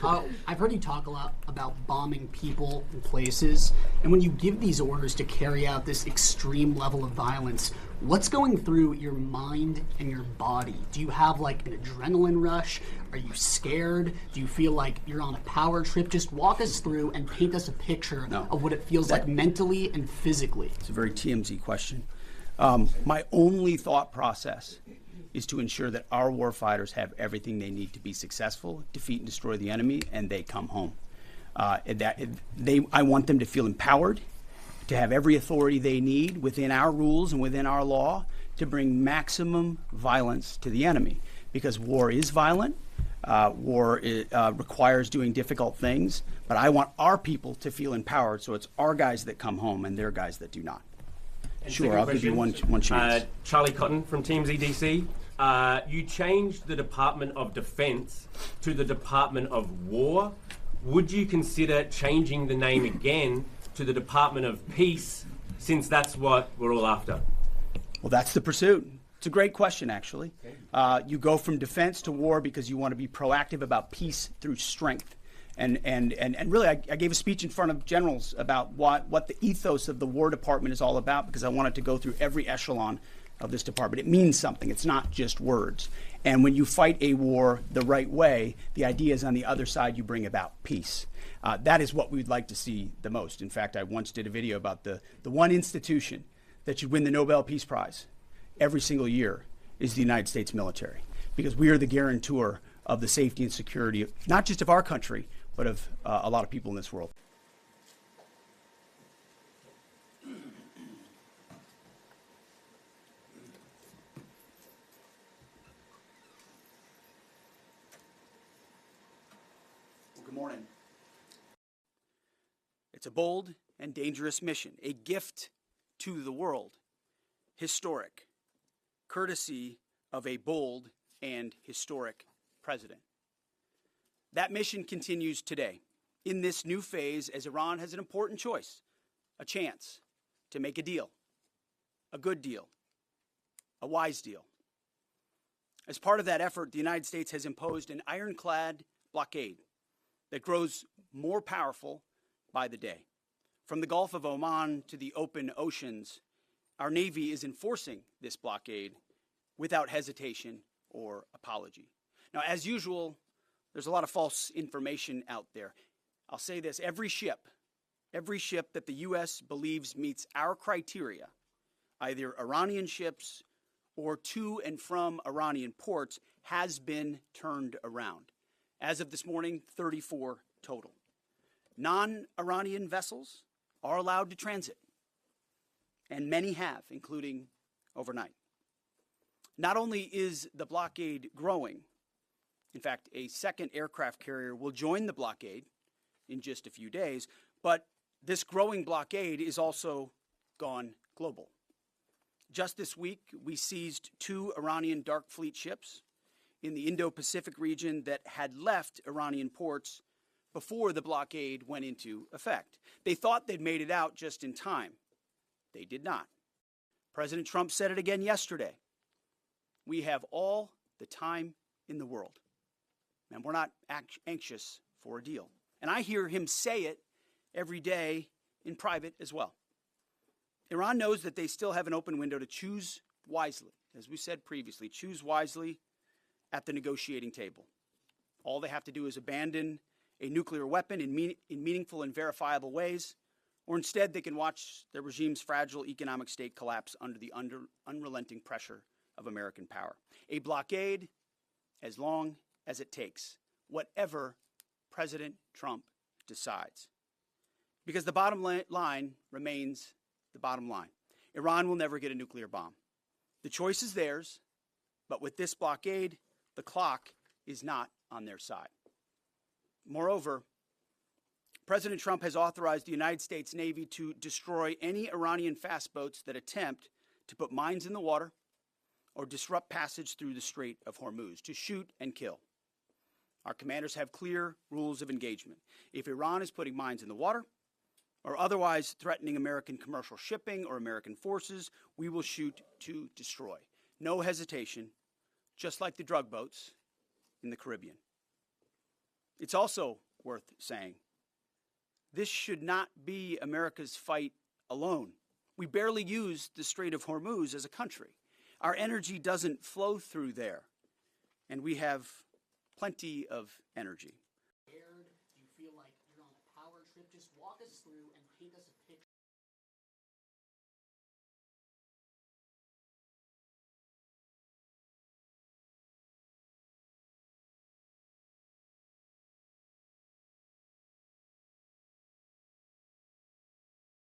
I've heard you talk a lot about bombing people and places, and when you give these orders to carry out this extreme level of violence, what's going through your mind and your body? Do you have like an adrenaline rush? Are you scared? Do you feel like you're on a power trip? Just walk us through and paint us a picture of what it feels like mentally and physically. It's a very TMZ question. My only thought process is to ensure that our warfighters have everything they need to be successful, defeat and destroy the enemy, and they come home. I want them to feel empowered, to have every authority they need within our rules and within our law to bring maximum violence to the enemy. Because war is violent, war requires doing difficult things, but I want our people to feel empowered, so it's our guys that come home and their guys that do not. And sure, I'll give you one chance. Charlie Cotton from Team ZDC. You changed the Department of Defense to the Department of War. Would you consider changing the name again to the Department of Peace, since that's what we're all after? Well, that's the pursuit. It's a great question, actually. You go from defense to war because you want to be proactive about peace through strength. And really, I gave a speech in front of generals about what the ethos of the War Department is all about, because I wanted to go through every echelon of this department. It means something. It's not just words. And when you fight a war the right way, the idea is on the other side you bring about peace. That is what we'd like to see the most. In fact, I once did a video about the one institution that should win the Nobel Peace Prize every single year is the United States military, because we are the guarantor of the safety and security of, not just of our country, but of a lot of people in this world. Well, good morning. It's a bold and dangerous mission, a gift to the world, historic, courtesy of a bold and historic president. That mission continues today in this new phase as Iran has an important choice, a chance to make a deal, a good deal, a wise deal. As part of that effort, the United States has imposed an ironclad blockade that grows more powerful by the day. From the Gulf of Oman to the open oceans, our Navy is enforcing this blockade without hesitation or apology. Now, as usual, there's a lot of false information out there. I'll say this, every ship that the U.S. believes meets our criteria, either Iranian ships or to and from Iranian ports, has been turned around. As of this morning, 34 total. Non-Iranian vessels are allowed to transit, and many have, including overnight. Not only is the blockade growing, in fact, a second aircraft carrier will join the blockade in just a few days, but this growing blockade is also gone global. Just this week, we seized 2 Iranian dark fleet ships in the Indo-Pacific region that had left Iranian ports before the blockade went into effect. They thought they'd made it out just in time. They did not. President Trump said it again yesterday. We have all the time in the world, and we're not anxious for a deal. And I hear him say it every day in private as well. Iran knows that they still have an open window to choose wisely. As we said previously, choose wisely at the negotiating table. All they have to do is abandon a nuclear weapon in meaningful and verifiable ways, or instead they can watch their regime's fragile economic state collapse under the unrelenting pressure of American power. A blockade as long as it takes, whatever President Trump decides. Because the bottom line remains the bottom line. Iran will never get a nuclear bomb. The choice is theirs, but with this blockade, the clock is not on their side. Moreover, President Trump has authorized the United States Navy to destroy any Iranian fast boats that attempt to put mines in the water or disrupt passage through the Strait of Hormuz, to shoot and kill. Our commanders have clear rules of engagement. If Iran is putting mines in the water or otherwise threatening American commercial shipping or American forces, we will shoot to destroy. No hesitation, just like the drug boats in the Caribbean. It's also worth saying this should not be America's fight alone. We barely use the Strait of Hormuz as a country. Our energy doesn't flow through there, and we have plenty of energy. Do you feel like you're on a power trip? Just walk us through and paint us a picture